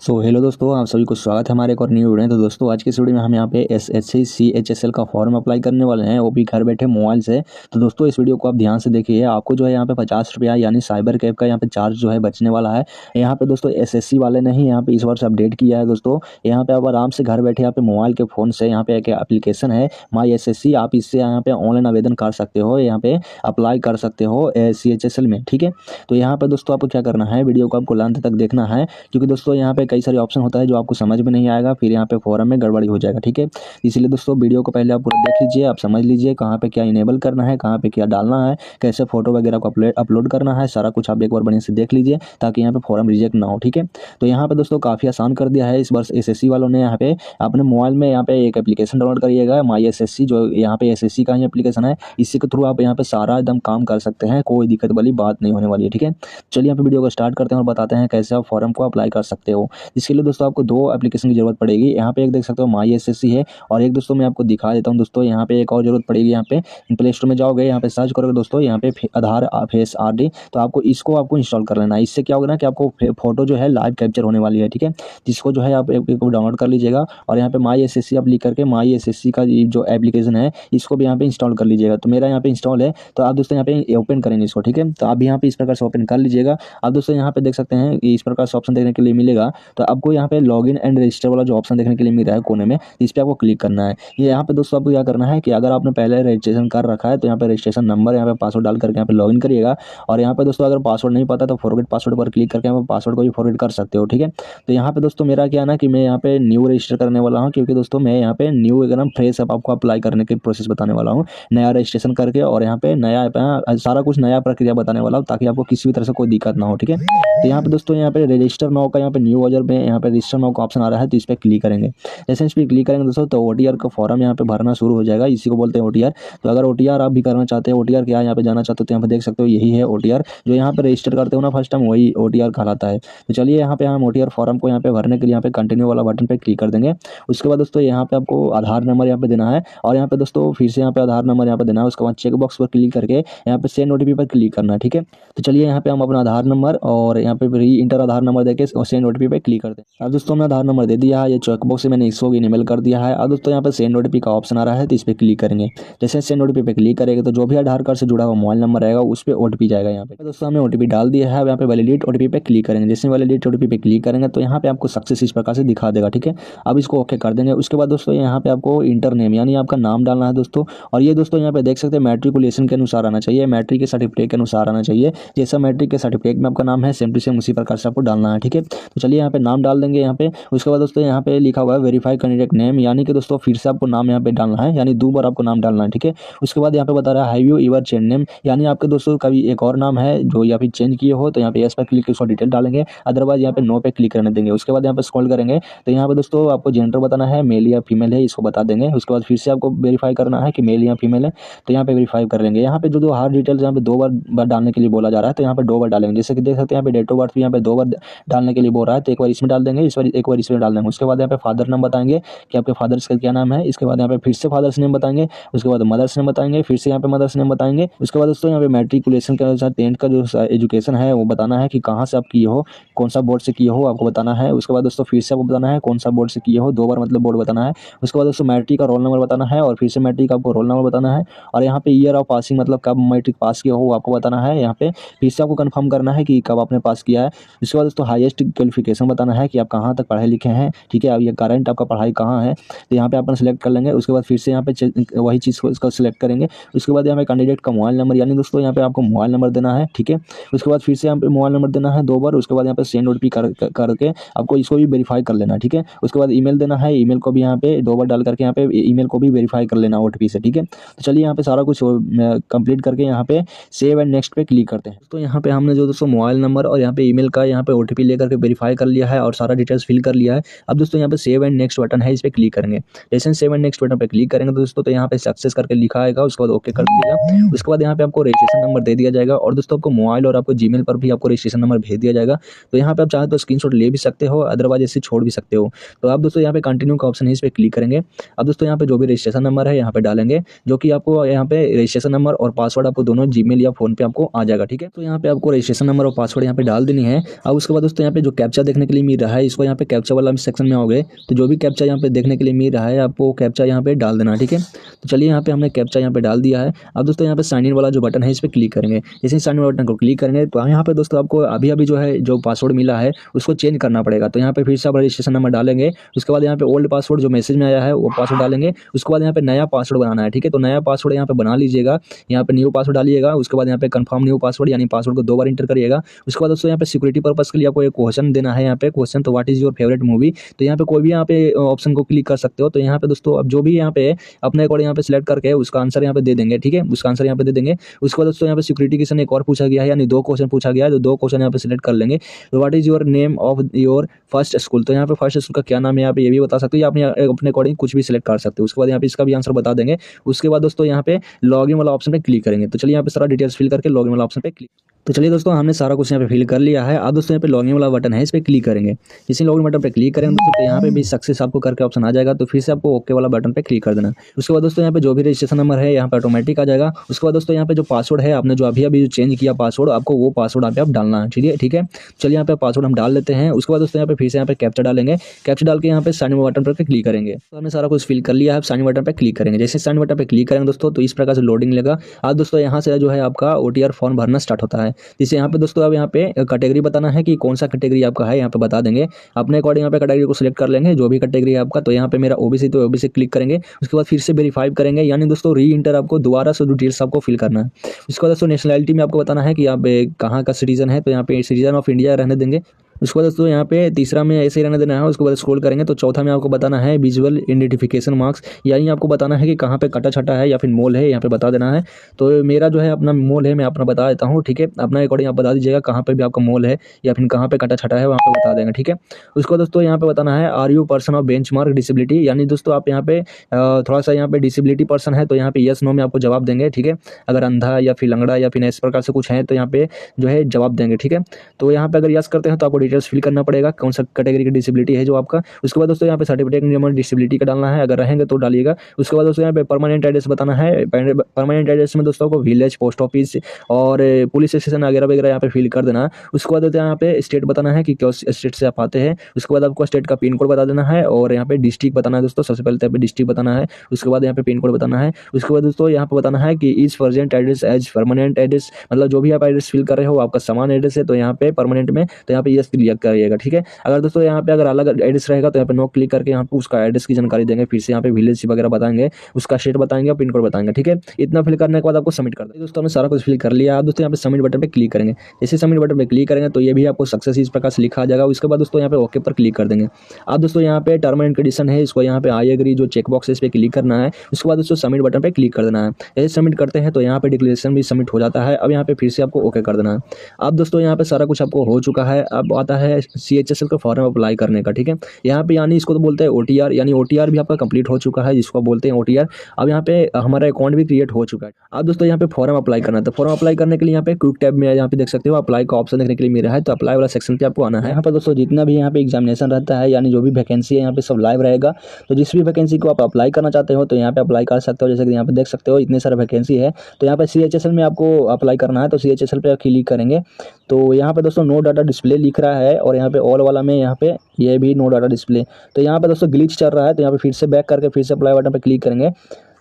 Hello दोस्तों, आप सभी को स्वागत है हमारे एक और न्यू वीडियो में। तो दोस्तों आज की इस वीडियो में हम यहाँ पे एसएससी सीएचएसएल का फॉर्म अप्लाई करने वाले हैं, वो भी घर बैठे मोबाइल से। तो दोस्तों इस वीडियो को आप ध्यान से देखिए। आपको जो है यहाँ पे 50 रुपया यानी साइबर कैब का यहाँ पे चार्ज जो है बचने वाला है। यहाँ पे दोस्तों एसएससी वाले ने ही यहाँ पे इस वर्ष अपडेट किया है दोस्तों। यहाँ पे आप आराम से घर बैठे यहाँ पे मोबाइल के फ़ोन से यहाँ पे एक एप्लीकेशन है माई एसएससी, आप इससे यहाँ पे ऑनलाइन आवेदन कर सकते हो, यहाँ पे अप्लाई कर सकते हो सीएचएसएल में। ठीक है, तो यहाँ पे दोस्तों आपको क्या करना है, वीडियो को आपको अंत तक देखना है, क्योंकि दोस्तों यहाँ पे कई सारे ऑप्शन होता है जो आपको समझ में नहीं आएगा, फिर यहाँ पे फॉर्म में गड़बड़ी हो जाएगा। ठीक है, इसलिए दोस्तों वीडियो को पहले आप पूरा देख लीजिए, आप समझ लीजिए कहाँ पे क्या इनेबल करना है, कहाँ पे क्या डालना है, कैसे फोटो वगैरह को अपलोड करना है, सारा कुछ आप एक बार बढ़िया से देख लीजिए ताकि यहाँ पे फॉर्म रिजेक्ट ना हो। ठीक है, तो यहाँ पे दोस्तों काफ़ी आसान कर दिया है इस वर्ष एसएससी वालों ने। यहाँ पे अपने मोबाइल में यहाँ पे एक एप्लीकेशन डाउनलोड करिएगा माई एसएससी, जो यहाँ पे एसएससी का ही एप्लीकेशन है। इसी के थ्रू आप यहाँ पे सारा एकदम काम कर सकते हैं, कोई दिक्कत वाली बात नहीं होने वाली है। ठीक है, चलिए यहाँ पे वीडियो को स्टार्ट करते हैं और बताते हैं कैसे आप फॉर्म को अप्लाई कर सकते हो। इसके लिए दोस्तों आपको दो एप्लीकेशन की जरूरत पड़ेगी। यहाँ पे एक देख सकते हो माई एसएससी है, और एक दोस्तों मैं आपको दिखा देता हूँ दोस्तों, यहाँ पे एक और जरूरत पड़ेगी। यहाँ पे प्ले स्टोर में जाओगे, यहाँ पे सर्च करोगे दोस्तों, यहाँ पे आधार फेस आरडी, तो आपको इंस्टॉल कर लेना है। इससे क्या होगा ना कि आपको फोटो जो है लाइव कैप्चर होने वाली है। ठीक है, जिसको जो है आप डाउनलोड कर लीजिएगा, और यहाँ पे माई एसएससी आप लिख करके माई एसएससी का जो एप्लीकेशन है इसको भी यहाँ पे इंस्टॉल कर लीजिएगा। तो मेरा यहाँ पे इंस्टॉल है, तो आप दोस्तों यहाँ पे ओपन करेंगे इसको। ठीक है, तो आप भी यहाँ पे इस प्रकार से ओपन कर लीजिएगा। आप दोस्तों यहाँ पे देख सकते हैं इस प्रकार से ऑप्शन देखने के लिए मिलेगा। तो आपको यहाँ पे लॉगिन एंड रजिस्टर वाला जो ऑप्शन देखने के लिए मिल रहा है कोने में, इस पर आपको क्लिक करना है। ये यहाँ पे दोस्तों आपको क्या करना है कि अगर आपने पहले रजिस्ट्रेशन कर रखा है तो यहाँ पे रजिस्ट्रेशन नंबर, यहाँ पे पासवर्ड डाल करके यहाँ पे लॉगिन करिएगा। और यहाँ पे दोस्तों अगर पासवर्ड नहीं पता तो फॉरगेट पासवर्ड पर क्लिक करके यहाँ पे पासवर्ड को भी फॉरगेट कर सकते हो। ठीक है, तो यहाँ पे दोस्तों मेरा क्या है ना कि मैं यहाँ पे न्यू रजिस्टर करने वाला हूँ, क्योंकि दोस्तों मैं यहाँ पे न्यू एकदम फ्रेश आपको अप्लाई करने की प्रोसेस बताने वाला हूँ, नया रजिस्ट्रेशन करके, और यहाँ पे नया सारा कुछ नया प्रक्रिया बताने वाला हूँ ताकि आपको किसी भी तरह से कोई दिक्कत ना हो। ठीक है, तो यहाँ पे दोस्तों यहाँ पे रजिस्टर नाउ का यहाँ पे न्यू वर्जन में यहाँ पे रजिस्टर नाउ का ऑप्शन आ रहा है, तो इस पर क्लिक करेंगे। जैसे इस पर क्लिक करेंगे दोस्तों तो ओटीआर का फॉर्म यहाँ पे भरना शुरू हो जाएगा, इसी को बोलते हैं ओटीआर। तो अगर ओटीआर आप भी करना चाहते हैं, ओटीआर क्या यहाँ पे जाना चाहते हो, तो यहाँ पे देख सकते हो यही है ओटीआर, जो यहाँ पे रजिस्टर करते हो ना फर्स्ट टाइम, वही ओटीआर कहलाता है। तो चलिए यहाँ पे हम ओटीआर फॉर्म को यहाँ पे भरने के लिए यहाँ पे कंटिन्यू वाला बटन पे क्लिक कर देंगे। उसके बाद दोस्तों यहाँ पे आपको आधार नंबर यहाँ पे देना है, और यहाँ पे दोस्तों फिर से यहाँ पे आधार नंबर यहाँ पे देना है। उसके बाद चेक बॉक्स पर क्लिक करके यहाँ पे सेंड ओटीपी पर क्लिक करना है। ठीक है, तो चलिए यहाँ पे हम अपना आधार नंबर और यहाँ पे री इंटर आधार नंबर देके सेंड ओटीपी पे क्लिक करते हैं। अब दोस्तों हमने आधार नंबर दे दिया है, ये चेक बॉक्स से मैंने इसको इनेबल कर दिया है। अब दोस्तों यहाँ पे सेंड ओटीपी का ऑप्शन आ रहा है, तो इस पर क्लिक करेंगे। जैसे सेंड ओटीपी पे क्लिक करेंगे तो जो भी आधार कार्ड से जुड़ा हुआ मोबाइल नंबर रहेगा उस पर ओटीपी जाएगा। यहाँ पे दोस्तों हमने ओटीपी डाल दिया है। अब यहाँ पे वैलिडेट ओटीपी पे क्लिक करेंगे। जैसे वैलिडेट ओटीपी पे क्लिक करेंगे तो यहाँ पे आपको सक्सेस इस प्रकार से दिखा देगा। ठीक है, अब इसको ओके कर देंगे। उसके बाद दोस्तों यहाँ पे आपको इंटर नेम यानी आपका नाम डालना है दोस्तों, और ये दोस्तों यहाँ पे देख सकते हैं मैट्रिकुलेशन के अनुसार आना चाहिए, मैट्रिक के सर्टिफिकेट के अनुसार आना चाहिए। जैसा मैट्रिक के सर्टिफिकेट में आपका नाम है सेम टू सेम उसी प्रकार से आपको डालना है। ठीक है, तो चलिए यहाँ पे नाम डाल देंगे यहाँ पे। उसके बाद दोस्तों यहाँ पे लिखा हुआ है वेरीफाई कैंडिडेट नेम, यानी कि दोस्तों फिर से आपको नाम यहाँ पे डालना है, यानी 2 बार आपको नाम डालना है। ठीक है, उसके बाद यहाँ पे बता रहा है have you ever change name, यानी आपके दोस्तों कभी एक और नाम है जो या फिर चेंज किए हो, तो यहाँ पे यस पर क्लिक करके उसका डिटेल डालेंगे, अदरवाइज यहाँ पे नो पे क्लिक करने देंगे। उसके बाद यहाँ पे स्क्रॉल करेंगे तो यहाँ पे दोस्तों आपको जेंडर बताना है, मेल या फीमेल है, इसको बता देंगे। उसके बाद फिर से आपको वेरीफाई करना है कि मेल या फीमेल है, तो यहाँ पे वेरीफाई कर लेंगे। यहाँ पे जो हर डिटेल्स यहाँ पे 2 बार डालने के लिए बोला जा रहा है, तो यहाँ पे 2 बार डालेंगे। जैसे कि देख सकते हैं यहाँ पे डेट ऑफ बर्थ भी यहाँ पे 2 बार डालने के लिए बोल रहा है, तो एक बार इसमें डाल देंगे, एक बार इसमें डाल देंगे। उसके बाद यहाँ पे फादर नाम बताएंगे कि आपके फादर्स का क्या नाम है। इसके बाद यहाँ पे फिर से फादर्स नेम बताएंगे, उसके बाद मदर्स नेम बताएंगे, फिर से यहाँ पे मदर्स नेम बताएंगे। उसके बाद दोस्तों यहाँ पे मैट्रिकुलेशन के अनुसार 10th का जो एजुकेशन है वो बताना है कि कहाँ से आप किए हो, कौन सा बोर्ड से किए हो आपको बताना है। उसके बाद दोस्तों फिर से आपको बताना है कौन सा बोर्ड से किए हो, 2 बार मतलब बोर्ड बताना है। उसके बाद दोस्तों मैट्रिक का रोल नंबर बताना है, और फिर से मैट्रिक आपको रोल नंबर बताना है। और यहाँ पे ईयर ऑफ पासिंग मतलब कब मैट्रिक पास किया हो आपको बताना है। यहाँ पे फिर से आपको कंफर्म करना है कि कब आपने पास किया है। उसके बाद दोस्तों हाईएस्ट क्वालिफिकेशन बताना है कि आप कहाँ तक पढ़े लिखे हैं। ठीक है, अब ये करंट आपका पढ़ाई कहाँ है, तो यहाँ पे अपन सेलेक्ट कर लेंगे। उसके बाद फिर से यहाँ पे वही चीज़ को इसका सिलेक्ट करेंगे। उसके बाद यहाँ पे कैंडिडेट का मोबाइल नंबर, यानी दोस्तों यहाँ पे आपको मोबाइल नंबर देना है। ठीक है, उसके बाद फिर से यहाँ पे मोबाइल नंबर देना है 2 बार। उसके बाद यहाँ पे सेंड ओटीपी करके आपको इसको भी वेरीफाई कर लेना है। ठीक है, उसके बाद ईमेल देना है, ईमेल को भी यहाँ पे 2 बार डाल करके यहाँ पे ईमेल को भी वेरीफाई कर लेना ओटीपी से। ठीक है, तो चलिए यहाँ पे सारा कुछ कंप्लीट करके यहाँ पे सेव एंड नेक्स्ट पे क्लिक करते हैं। तो यहाँ पे हमने जो दोस्तों मोबाइल नंबर और यहाँ पे ईमेल का यहाँ पे ओटीपी लेकर के वेरीफाई कर लिया है और सारा डिटेल्स फिल कर लिया है। अब दोस्तों यहाँ पे सेव एंड नेक्स्ट बटन है, इस पे क्लिक करेंगे। जैसे सेव एंड नेक्स्ट बटन पे क्लिक करेंगे दोस्तों तो यहाँ पे सक्सेस करके लिखा आएगा। उसके बाद ओके कर दीजिएगा। उसके बाद यहाँ पे आपको रजिस्ट्रेशन नंबर दे दिया जाएगा, और दोस्तों आपको मोबाइल और आपको जीमेल पर भी आपको रजिस्ट्रेशन नंबर भेज दिया जाएगा। तो यहाँ पे आप चाहे तो स्क्रीनशॉट ले भी सकते हो, अदरवाइज ऐसे छोड़ भी सकते हो। तो आप दोस्तों यहाँ पे कंटिन्यू का ऑप्शन है, इस पे क्लिक करेंगे। अब दोस्तों यहाँ पे जो भी रजिस्ट्रेशन नंबर है यहाँ पे डालेंगे, जो कि आपको यहाँ पे रजिस्ट्रेशन नंबर और पासवर्ड आपको दोनों जीमेल या फोन पे आपको आ जाएगा। ठीक है, तो यहाँ पे आपको रजिस्ट्रेशन नंबर और पासवर्ड यहाँ पे डाल देनी है। अब उसके बाद दोस्तों यहाँ पे जो कैप्चा देखने के लिए मिल रहा है, इसको यहाँ पे कैप्चा वाला सेक्शन में आओगे तो जो भी कैप्चा यहाँ पे देखने के लिए मिल रहा है आपको कैप्चा यहाँ पे डाल देना, ठीक है। तो चलिए यहाँ पे हमने कैप्चा यहाँ पे डाल दिया है। अब दोस्तों यहाँ पे साइन इन वाला जो बटन है इस पर क्लिक करेंगे। जैसे साइन इन बटन को क्लिक करेंगे तो यहाँ पे दोस्तों आपको अभी अभी जो है जो पासवर्ड मिला है उसको चेंज करना पड़ेगा। तो यहाँ पे फिर से आप रजिस्ट्रेशन नंबर डालेंगे, उसके बाद यहाँ पे ओल्ड पासवर्ड जो मैसेज में आया है वो पासवर्ड डालेंगे, उसके बाद यहाँ पे नया पासवर्ड बनाना है, ठीक है। तो नया पासवर्ड यहाँ पे बना लीजिएगा, यहाँ पे न्यू पासवर्ड डालिएगा, उसके बाद यहाँ पे कंफर्म न्यू पासवर्ड यानी पासवर्ड को 2 बार इंटर करिएगा। उसके बाद दोस्तों यहाँ पे सिक्योरिटी पर्पस के लिए आपको एक क्वेश्चन देना है, यहाँ पे क्वेश्चन तो what is your favourite movie. तो यहाँ पे कोई भी यहाँ पे ऑप्शन को क्लिक कर सकते हो। तो यहाँ पे दोस्तों अब जो भी यहाँ पे अपने अकॉर्डिंग यहाँ पे सिलेक्ट करके उसका आंसर यहाँ पे दे देंगे, ठीक है। उसका आंसर यहाँ पे दे देंगे। उसके बाद दोस्तों यहाँ पे सिक्योरिटी क्वेश्चन एक और पूछा गया है, यानी 2 क्वेश्चन पूछा गया है, तो 2 क्वेश्चन यहाँ पे सिलेक्ट कर लेंगे। तो what is your name of your first school, तो यहाँ पे फर्स्ट स्कूल का क्या नाम है यहाँ पे ये भी बता सकते हो, या अपने अकॉर्डिंग कुछ भी सिलेक्ट कर सकते हो। उसके बाद यहाँ पे इसका भी आंसर बता देंगे। उसके बाद दोस्तों यहाँ पे लॉगिन वाला ऑप्शन पे क्लिक करेंगे। तो चलिए यहाँ पे सारा डिटेल्स फिल करके लॉगिन वाला ऑप्शन पे क्लिक। तो चलिए दोस्तों हमने सारा कुछ यहाँ पे फिल कर लिया है। अब दोस्तों यहाँ पे लॉगिन वाला बटन है, इस पर क्लिक करेंगे। इसी लॉगिन बटन पे क्लिक करेंगे दोस्तों तो यहाँ पे भी सक्सेस आपको करके ऑप्शन आ जाएगा। तो फिर से आपको ओके वाला बटन पे क्लिक कर देना। उसके बाद दोस्तों यहाँ पे जो भी रजिस्ट्रेशन नंबर है यहाँ पे ऑटोमेटिक आ जाएगा। उसके बाद दोस्तों यहाँ पे जो पासवर्ड है आपने जो अभी जो चेंज किया पासवर्ड, आपको वो पासवर्ड यहाँ पे आप डालना है, ठीक है। चलिए यहाँ पे पासवर्ड हम डाल लेते हैं। उसके बाद दोस्तों यहाँ पे फिर से यहाँ पे कैप्चा डालेंगे। कैप्चा डाल के यहाँ पे साइन इन बटन पर क्लिक करेंगे। तो हमने सारा कुछ फिल कर लिया है। साइन इन बटन पर क्लिक करेंगे। जैसे साइन इन बटन पर क्लिक करेंगे दोस्तों तो इस प्रकार से लोडिंग लेगा। आज दोस्तों यहाँ से जो है आपका OTR फॉर्म भरना स्टार्ट होता है। जिससे यहाँ पे दोस्तों अब यहाँ पे कैटेगरी बताना है कि कौन सा कैटेगरी आपका है, यहाँ पे बता देंगे। अपने अकॉर्डिंग यहाँ पे कैटेगरी को सिलेक्ट कर लेंगे, जो भी कैटेगरी है आपका। तो यहाँ पे मेरा OBC तो OBC क्लिक करेंगे। उसके बाद फिर से वेरीफाई करेंगे, यानी दोस्तों री इंटर आपको दोबारा से डिटेल्स आपको फिल करना है। उसके बाद दोस्तों नेशनलिटी में आपको बताना है कि आप कहाँ का सिटीजन है, तो यहाँ पे सिटीजन ऑफ इंडिया रहने देंगे। उसके बाद दोस्तों यहाँ पे तीसरा में ऐसे ही रहने देना है। उसके बाद स्क्रॉल करेंगे तो चौथा में आपको बताना है विजुअल आइडेंटिफिकेशन मार्क्स, यानी आपको बताना है कि कहाँ पे कटा छटा है या फिर मोल है, यहाँ पे बता देना है। तो मेरा जो है अपना मोल है, मैं अपना बता देता हूँ, ठीक है। अपना अकॉर्डिंग आप बता दीजिएगा कहाँ पे भी आपका मोल है या फिर कहाँ पे कटा छटा है, वहाँ पे बता देंगे, ठीक है। उसके बाद दोस्तों यहाँ पे बताना है are you person of benchmark disability, यानी दोस्तों आप यहाँ पे थोड़ा सा यहाँ पे डिसेबिलिटी पर्सन है तो यहाँ पे यस नो में आपको जवाब देंगे, ठीक है। अगर अंधा या फिर लंगड़ा या फिर इस प्रकार से कुछ है तो यहाँ पे जो है जवाब देंगे, ठीक है। तो यहाँ पे अगर यस करते हैं तो आपको डिटेल्स फिल करना पड़ेगा कौन सा कैटेगरी की डिसेबिलिटी है जो आपका। उसके बाद दोस्तों यहाँ पे सर्टिफिकेट नंबर डिसेबिलिटी का डालना है, अगर रहेंगे तो डालिएगा। उसके बाद दोस्तों यहाँ पे परमानेंट एड्रेस बताना है। परमानेंट एड्रेस में दोस्तों को विलेज, पोस्ट ऑफिस और पुलिस स्टेशन वगैरह वगैरह यहाँ पे फिल कर देना। उसके बाद यहाँ पे स्टेट बताना है कि किस स्टेट से आप आते हैं। उसके बाद आपको स्टेट का पिन कोड बता देना है और यहाँ पे डिस्ट्रिक्ट बताना है दोस्तों। सबसे पहले यहाँ पे डिस्ट्रिक्ट बताना है, उसके बाद यहाँ पे पिन कोड बताना है। उसके बाद दोस्तों यहाँ पे बताना है कि इस present address as permanent address, मतलब जो भी आप एड्रेस फिल कर रहे हो आपका समान एड्रेस है तो यहाँ पे परमानेंट में तो यहाँ पे यस क्लिक करिएगा, ठीक है। अगर दोस्तों यहाँ पे अगर अलग एड्रेस रहेगा तो यहाँ पे नो क्लिक करके यहाँ पे उसका एड्रेस की जानकारी देंगे। फिर से यहाँ पे विलेज वगैरह बताएंगे, उसका स्टेट बताएंगे और पिन कोड बताएंगे, ठीक है। इतना फिल करने के बाद आपको सबमिट कर देंगे। दोस्तों हमने सारा कुछ फिल कर लिया। आप दोस्तों यहाँ पे सबमिट बटन पे क्लिक करेंगे। जैसे सबमिट बटन पे क्लिक करेंगे तो ये भी आपको सक्सेस इस प्रकार से लिखा आ जाएगा। उसके बाद दोस्तों यहाँ पे ओके पर क्लिक कर देंगे। अब दोस्तों यहाँ पे टर्म एंड कंडीशन है, इसको यहाँ पे आई एग्री जो चेक बॉक्स है इस पर क्लिक करना है। उसके बाद दोस्तों सबमिट बटन पे क्लिक कर देना है। जैसे सबमिट करते हैं तो यहाँ पे डिक्लेरेशन भी सबमिट हो जाता है। अब यहाँ पे फिर से आपको ओके कर देना है। अब दोस्तों यहाँ पे सारा कुछ आपको हो चुका है। अब आता है CHSL का फॉर्म अप्लाई करने का, ठीक है। यहाँ पे यानी इसको तो बोलते हैं OTR, यानी OTR भी आपका कंप्लीट हो चुका है, जिसको बोलते हैं OTR। अब यहाँ पे हमारा अकाउंट भी क्रिएट हो चुका है। अब दोस्तों यहाँ पे फॉर्म अप्लाई करना है। तो फॉर्म अप्लाई करने के लिए यहाँ पे क्विक टैब में यहाँ पे देख सकते हो अप्लाई का ऑप्शन देखने के लिए मिला है। तो अप्लाई वाला सेक्शन पे आपको आना है। यहाँ पर दोस्तों जितना भी यहाँ पे एग्जामिनेशन रहता है, यानी जो भी वैकेंसी है यहाँ पे सब लाइव रहेगा। तो जिस भी वैकेंसी को आप अप्लाई करना चाहते हो तो यहाँ पे अप्लाई कर सकते हो। जैसे कि यहाँ पे देख सकते हो इतने सारे वैकेंसी है। तो यहाँ पे CHSL में आपको अप्लाई करना है। तो CHSL पे क्लिक करेंगे तो यहाँ पे दोस्तों नो डाटा डिस्प्ले लिख रहा है और यहाँ पे ऑल वाला में यहाँ पे ये भी नो डाटा डिस्प्ले। तो यहाँ पे दोस्तों ग्लिच चल रहा है। तो यहाँ पे फिर से बैक करके फिर से अप्लाई बटन पे क्लिक करेंगे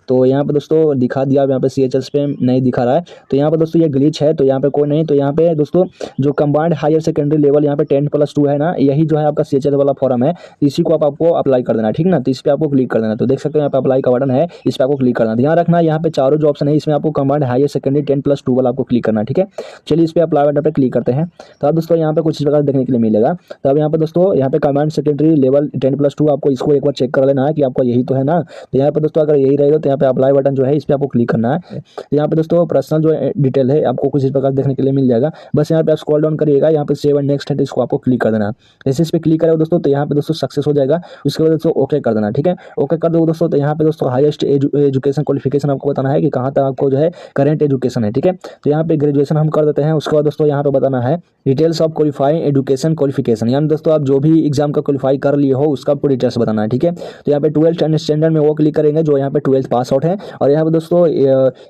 तो यहाँ पे दोस्तों दिखा दिया। अब यहाँ पे CHSL पे नहीं दिखा रहा है तो यहाँ पे दोस्तों ये ग्लिच है। तो यहाँ पे कोई नहीं। तो यहाँ पे दोस्तों जो कंबाइंड हायर सेकेंडरी लेवल यहाँ पे 10+2 है ना, यही जो है आपका CHSL वाला फॉर्म है। इसी को आपको अप्लाई कर देना, ठीक ना। तो इस पर आपको क्लिक कर देना। तो देख सकते हो यहाँ पे अप्लाई का बटन है, इस पर आपको क्लिक करना। ध्यान रखना यहाँ पे चारों जो ऑप्शन है इसमें आपको कंबाइंड हायर सेकेंडरी 10+2 वाला आपको क्लिक करना, ठीक है। चलिए इस पर अप्लाई बटन पर क्लिक करते हैं। तो अब दोस्तों यहाँ पे कुछ इस प्रकार देखने के लिए मिलेगा। तो अब यहाँ पे दोस्तों यहाँ पे कंबाइंड सेकेंडरी लेवल 10+2 आपको इसको एक बार चेक कर लेना है कि आपका यही तो है ना। तो यहाँ पे दोस्तों अगर यही रहेगा तो यहाँ पे अप्लाई बटन जो है इस पे आपको क्लिक करना है। यहाँ पे दोस्तों पर्सनल जो डिटेल है आपको कुछ इस प्रकार देखने के लिए मिल जाएगा। बस यहाँ पे आप स्क्रॉल डाउन करिएगा, यहाँ पे सेव एंड नेक्स्ट है, इसको आपको क्लिक कर देना। जैसे इस पे क्लिक करेगा दोस्तों तो यहाँ पे दोस्तों सक्सेस हो जाएगा। उसके बाद दोस्तों ओके कर देना, ठीक है। ओके कर दो दोस्तों। तो यहाँ पे दोस्तों हाईएस्ट एजुकेशन क्वालिफिकेशन आपको बताना है कि कहाँ तक आपको जो है करेंट एजुकेशन है, ठीक है। तो यहाँ पे ग्रेजुएशन हम कर देते हैं। उसके बाद दोस्तों यहाँ पे बताना है details of qualifying education qualification, यानी दोस्तों आप जो भी एग्जाम का क्वालिफाई कर लिए हो उसका आपको डिटेल्स बताना है, ठीक है। तो यहाँ पे 12th स्टैंडर्ड में वो क्लिक करेंगे जो यहाँ पे 12th पास पास आउट हैं। और यहाँ पे दोस्तों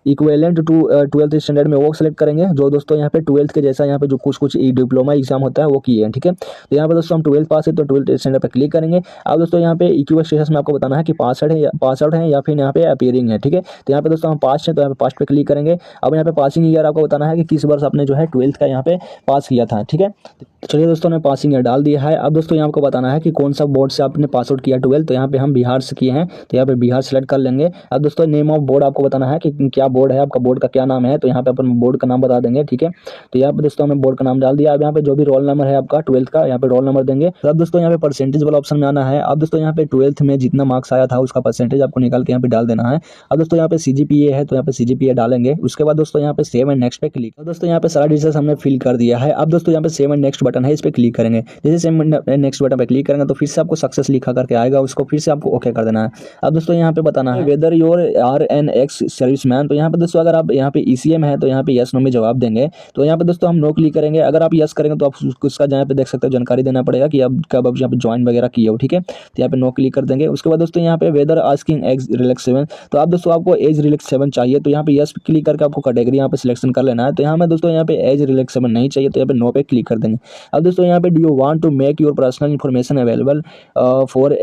इक्विवेलेंट टू 12th स्टैंडर्ड में वो सेलेक्ट करेंगे जो दोस्तों यहाँ पे 12th के जैसा यहाँ पे जो कुछ कुछ डिप्लोमा एग्जाम होता है वो किए हैं। ठीक है, तो यहाँ पे दोस्तों हम 12th पास है तो 12th स्टैंडर्ड पर क्लिक करेंगे। अब दोस्तों यहाँ पे इक्यू स्टेटस में आपको बताना है कि पास आउट है या फिर यहाँ पे अपीयरिंग है। ठीक है, तो यहाँ पे दोस्तों हम पास है तो यहाँ पे पास पे क्लिक करेंगे। अब यहाँ पे पासिंग ईयर आपको बताना है कि किस वर्ष आपने जो है 12th का यहाँ पे पास किया था। ठीक है, तो चलिए दोस्तों ने पासिंग ईयर डाल दिया है। अब दोस्तों यहाँ आपको बताना है कि कौन सा बोर्ड से आपने पास आउट किया 12th, तो यहाँ पे हम बिहार से किए हैं तो यहाँ पे बिहार सेलेक्ट कर लेंगे। अब दोस्तों नेम ऑफ बोर्ड आपको बताना है कि क्या बोर्ड है, आपका बोर्ड का क्या नाम है, तो यहाँ पे अपन बोर्ड का नाम बता देंगे। ठीक है, तो यहाँ पे दोस्तों हमने बोर्ड का नाम डाल दिया। अब यहाँ पे जो भी रोल नंबर है आपका 12th का यहाँ पे रोल नंबर देंगे। तो अब दोस्तों यहाँ पे परसेंटेज वाला ऑप्शन में आना है। अब दोस्तों यहाँ पे 12th में जितना मार्क्स आया था उसका परसेंटेज आपको निकाल के यहाँ पे डाल देना है। अब दोस्तों यहाँ पे CGPA है तो यहाँ पे CGPA डालेंगे। उसके बाद दोस्तों यहाँ पे सेव एंड नेक्स्ट पे क्लिक। तो दोस्तों यहाँ पे सारा डिटेल्स हमने फिल कर दिया है। अब दोस्तों यहाँ पे सेव एंड नेक्स्ट बटन है, इस पे क्लिक करेंगे। जैसे सेव एंड नेक्स्ट बटन पे क्लिक करेंगे तो फिर से आपको सक्सेस लिखा करके आएगा, उसको फिर से आपको ओके कर देना है। अब दोस्तों यहाँ पे बताना है whether you're are an ex serviceman, तो यहाँ पे दोस्तों अगर आप यहाँ पे ECM है तो यहाँ पे यस नो में जवाब देंगे। तो यहाँ पे दोस्तों हम नो क्लिक करेंगे। अगर आप यस करेंगे तो आप उसका यहाँ पे देख सकते हो जानकारी देना पड़ेगा कि अब कब आप यहाँ पे ज्वाइन वगैरह किए हो। ठीक है, तो यहाँ पे नो क्लिक कर देंगे। उसके बाद दोस्तों यहाँ पे वेदर आस्किंग एज रिलैक्स 7, तो आप दोस्तों आपको एज रिलैक्स 7 चाहिए तो यहाँ पे यस क्लिक करके आपको कैटेगरी यहाँ पे सिलेक्शन कर लेना है। तो यहाँ में दोस्तों यहाँ पे एज रिलैक्स 7 नहीं चाहिए तो यहाँ पे नो पे क्लिक कर देंगे। अब दोस्तों यहाँ पे do you want to make your personal information available for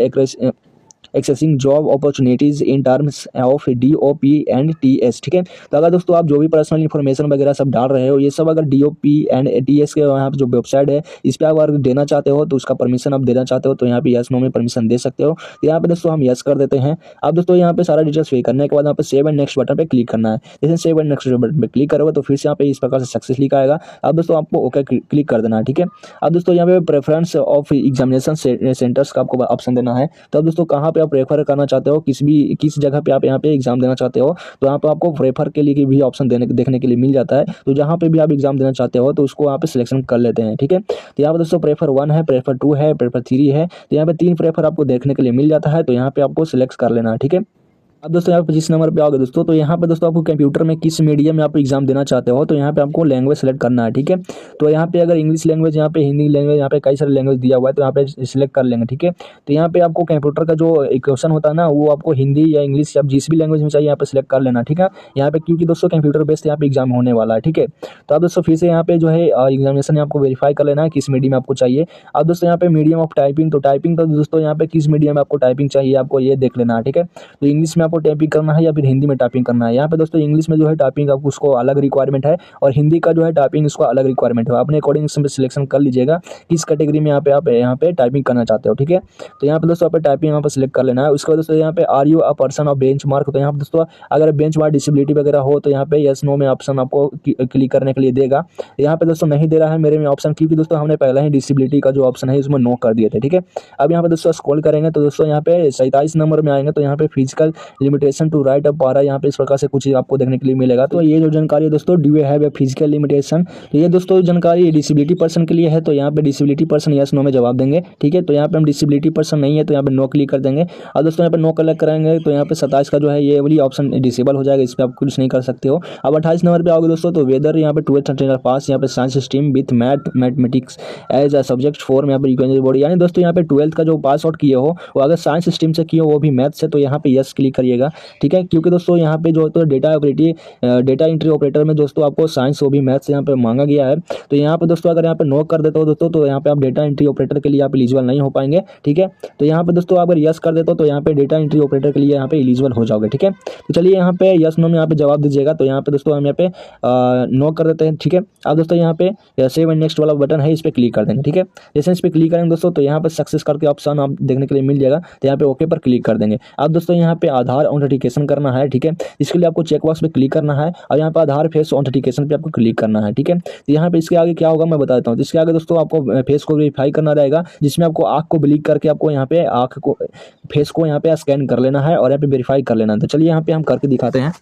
accessing job opportunities in terms of DOP and TS। ठीक है, तो अगर दोस्तों आप जो भी पर्सनल इन्फॉर्मेशन वगैरह सब डाल रहे हो ये सब अगर DOP एंड TS के यहाँ पे जो वेबसाइट है इस पर अगर देना चाहते हो तो उसका परमिशन आप देना चाहते हो तो यहाँ पे यस नो में परमिशन दे सकते हो। तो यहाँ पे दोस्तों हम यस कर देते हैं। अब दोस्तों यहाँ पे सारा डिटेल्स फिल करने के बाद यहाँ पे सेव एंड नेक्स्ट बटन पे क्लिक करना है। जैसे सेव एंड नेक्स्ट बटन पे क्लिक करोगे तो फिर से यहाँ पे इस प्रकार से सक्सेस लिखा आएगा। अब दोस्तों आपको ओके क्लिक कर देना है। ठीक है, अब दोस्तों यहाँ पे प्रेफरेंस ऑफ एग्जामिनेशन सेंटर्स का आपको ऑप्शन देना है। तो अब दोस्तों कहाँ पे आप रेफर करना चाहते हो, किस जगह पे आप यहाँ पे एग्जाम देना चाहते हो, तो यहाँ पे आपको रेफर के लिए भी ऑप्शन देखने के लिए मिल जाता है। तो जहाँ पे भी आप एग्जाम देना चाहते हो तो उसको यहाँ पे सिलेक्शन कर लेते हैं। ठीक है, तो यहाँ पे दोस्तों प्रेफर 1 है, प्रेफर 2 है, प्रेफर 3 है। तो यहाँ पे 3 प्रेफर आपको देखने के लिए मिल जाता है, तो यहाँ पे आपको सिलेक्ट कर लेना है। ठीक है, अब दोस्तों यहाँ पे 25 नंबर पे आओगे दोस्तों, तो यहाँ पे दोस्तों आपको कंप्यूटर में किस मीडियम में आप एग्जाम देना चाहते हो तो यहाँ पे आपको लैंग्वेज सेलेक्ट करना है। ठीक है, तो यहाँ पे अगर इंग्लिश लैंग्वेज, यहाँ पे हिंदी लैंग्वेज, यहाँ पे कई सारे लैंग्वेज दिया हुआ है तो यहाँ पे सिलेक्ट कर लेंगे। ठीक है, तो यहाँ पे आपको कंप्यूटर का जो क्वेश्चन होता है ना वो आपको हिंदी या इंग्लिश या जिस भी लैंग्वेज में चाहिए यहाँ पे सिलेक्ट कर लेना। ठीक है, यहाँ पे क्योंकि दोस्तों कंप्यूटर बेस्ड यहाँ पे एग्जाम होने वाला है। ठीक है, तो आप दोस्तों फिर से यहाँ पे जो है एग्जामिनेशन आपको वेरीफाई कर लेना है किस मीडियम आपको चाहिए। अब दोस्तों यहाँ पे मीडियम ऑफ टाइपिंग, तो टाइपिंग तो दोस्तों यहाँ पे किस मीडियम में आपको टाइपिंग चाहिए आपको ये देख लेना है। ठीक है, तो इंग्लिश में आपको टाइपिंग करना है या फिर हिंदी में टाइपिंग करना है। यहाँ पे दोस्तों इंग्लिश में जो है टाइपिंग आपको उसको अलग रिक्वायरमेंट है और हिंदी का जो है टाइपिंग इसको अलग रिक्वायरमेंट है। अपने अकॉर्डिंग इसमें सिलेक्शन कर लीजिएगा किस कैटेगरी में आप यहाँ पे टाइपिंग करना चाहते हो। ठीक है, तो यहाँ पे दोस्तों आप टाइपिंग यहाँ पे सिलेक्ट कर लेना है। उसके बाद दोस्तों यहाँ पे are you a person of benchmark, तो यहाँ पे दोस्तों अगर बेंच मार्क डिसेबिलिटी वगैरह हो तो यहाँ पे यस नो में ऑप्शन आपको क्लिक करने के लिए देगा। यहाँ पे दोस्तों नहीं दे रहा है मेरे में ऑप्शन, क्योंकि दोस्तों हमने पहले ही डिसेबिलिटी का जो ऑप्शन है उसमें नो कर दिए थे। ठीक है, अब यहाँ पे दोस्तों स्क्रॉल करेंगे तो दोस्तों यहाँ पे 27 नंबर में आएंगे तो यहाँ पे फिजिकल लिमिटेशन टू राइट अ पारा, यहाँ पे इस प्रकार से कुछ आपको देखने के लिए मिलेगा। तो ये जो जानकारी है दोस्तों, do you have a physical limitation, तो ये दोस्तों जानकारी डिसेबिलिटी पर्सन के लिए है। तो यहाँ पे डिसेबिलिटी पर्सन यस नो में जवाब देंगे। ठीक है, तो यहाँ पे हम डिसेबिलिटी पर्सन नहीं है तो यहाँ पे नो क्लिक कर देंगे। और दोस्तों यहाँ पे नो क्लिक करेंगे तो यहाँ पे 27 का जो है ये वाली ऑप्शन डिसेबल हो जाएगा, इस पर आप कुछ नहीं कर सकते हो। अब 28 नंबर पे आओगे दोस्तों, तो वेदर यहाँ पे 12th स्टैंडर्ड पास, यहाँ पे science stream with mathematics as a subject for यहाँ पे इक्वेशन बोर्ड, यानी दोस्तों यहाँ पे 12th का जो पास आउट किए हो वो अगर साइंस स्ट्रीम से किए हो वो भी मैथ से, तो यहाँ पे यस क्लिक करिएगा। ठीक है, क्योंकि दोस्तों यहाँ पे जो तो डेटा एंट्री ऑपरेटर में दोस्तों आपको साइंस वो भी मैथ्स यहाँ पे मांगा गया है। तो यहाँ पे दोस्तों अगर यहाँ पे नो कर देते हो दोस्तों तो यहाँ पे आप डेटा एंट्री ऑपरेटर के लिए यहाँ पे एलिजिबल नहीं हो पाएंगे। ठीक है, तो यहाँ पे दोस्तों अगर यस कर देते हो तो यहाँ पे डेटा एंट्री ऑपरेटर के लिए यहाँ पे एलिजिबल हो जाओगे। ठीक है, तो चलिए यहाँ पे यस नो में यहाँ पे जवाब दीजिएगा। तो यहाँ पे दोस्तों हम यहाँ पे नो कर देते हैं। ठीक है, अब दोस्तों यहाँ पे सेव एंड नेक्स्ट वाला बटन है, इस पर क्लिक कर देंगे। ठीक है, जैसे इस पर क्लिक करेंगे दोस्तों तो यहाँ पे सक्सेस करके ऑप्शन आप देखने के लिए मिल जाएगा, तो यहाँ पे ओके पर क्लिक कर देंगे। अब दोस्तों यहाँ पे आधार ऑथेंटिकेशन करना है। ठीक है, इसके लिए आपको चेकबॉक्स पे क्लिक करना है और यहाँ पे आधार फेस ऑथेंटिकेशन पे आपको क्लिक करना है। ठीक है, तो यहाँ पे इसके आगे क्या होगा मैं बता देता हूँ। तो इसके आगे दोस्तों आपको फेस को वेरीफाई करना रहेगा, जिसमें आपको आँख को ब्लिक करके आपको यहाँ पे आँख को फेस को यहाँ पे स्कैन कर लेना है और यहाँ पे वेरीफाई कर लेना है। तो चलिए यहाँ पे हम करके दिखाते हैं।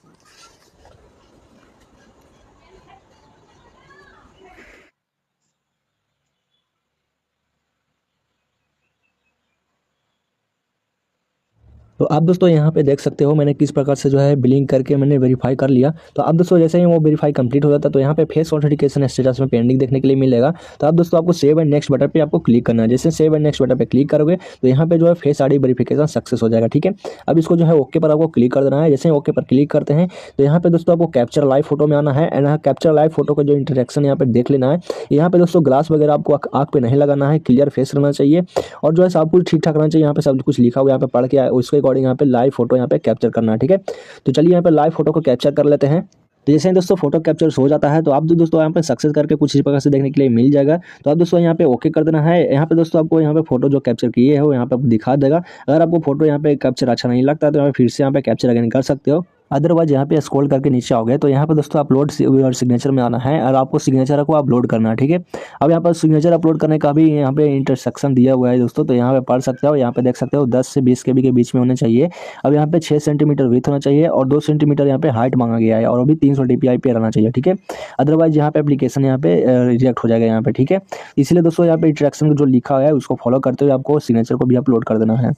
तो आप दोस्तों यहाँ पे देख सकते हो मैंने किस प्रकार से जो है बिलिंग करके मैंने वेरीफाई कर लिया। तो आप दोस्तों जैसे ही वो वेरीफाई कंप्लीट हो जाता है तो यहाँ पे फेस ऑथेंटिकेशन स्टेटस में पेंडिंग देखने के लिए मिलेगा। तो आप दोस्तों आपको सेव एंड नेक्स्ट बटन पे आपको क्लिक करना है। जैसे सेव एंड नेक्स्ट बटन पे क्लिक करोगे तो यहाँ पे जो है फेस आईडी वेरिफिकेशन सक्सेस हो जाएगा। ठीक है, अब इसको जो है ओके पर आपको क्लिक कर देना है। जैसे ओके पर क्लिक करते हैं तो यहाँ पे दोस्तों आपको कैप्चर लाइव फोटो में आना है एंड यहाँ कैप्चर लाइव फोटो का जो इंटरेक्शन यहाँ पे देख लेना है। यहाँ पे दोस्तों ग्लास वगैरह आपको आँख पे नहीं लगाना है, क्लियर फेस रहना चाहिए और जो है सब कुछ ठीक ठाक रहना चाहिए। यहाँ पे सब कुछ लिखा हुआ यहाँ पे पढ़ के उसके अकॉर्डिंग यहाँ पे लाइव फोटो यहाँ पे कैप्चर करना है। ठीक है, तो चलिए यहाँ पे लाइव फोटो को कैप्चर कर लेते हैं। तो जैसे ही दोस्तों फोटो कैप्चर हो जाता है तो आप दोस्तों यहाँ पे सक्सेस करके कुछ इस प्रकार से देखने के लिए मिल जाएगा। तो आप दोस्तों यहाँ पे ओके कर देना है। यहाँ पे दोस्तों आपको यहाँ पे फोटो जो कैप्चर किए हो यहाँ पे आपको दिखा देगा। अगर आपको फोटो यहाँ पे कैप्चर अच्छा नहीं लगता तो यहाँ पे फिर से यहाँ पे कैप्चर अगेन कर सकते हो। अदरवाइज यहाँ पे स्क्रॉल करके नीचे आओगे तो यहाँ पे दोस्तों अपलोड सिग्नेचर में आना है और आपको सिग्नेचर को अपलोड करना है। ठीक है, अब यहाँ पर सिग्नेचर अपलोड करने का भी यहाँ पे इंटरसेक्शन दिया हुआ है दोस्तों। तो यहाँ पे पढ़ सकते हो, यहाँ पे देख सकते हो 10 से 20 KB के बीच में होने चाहिए। अब यहाँ पे 6 सेंटीमीटर विड्थ होना चाहिए और 2 सेंटीमीटर यहाँ पे हाइट मांगा गया है और अभी 300 DPI पे रहना चाहिए। ठीक है, अदरवाइज यहाँ पे एप्लीकेशन यहाँ पे रिजेक्ट हो जाएगा यहाँ पे। ठीक है, इसलिए दोस्तों यहाँ पे इंटरेक्शन जो लिखा है उसको फॉलो करते हुए आपको सिग्नेचर को भी अपलोड कर देना है।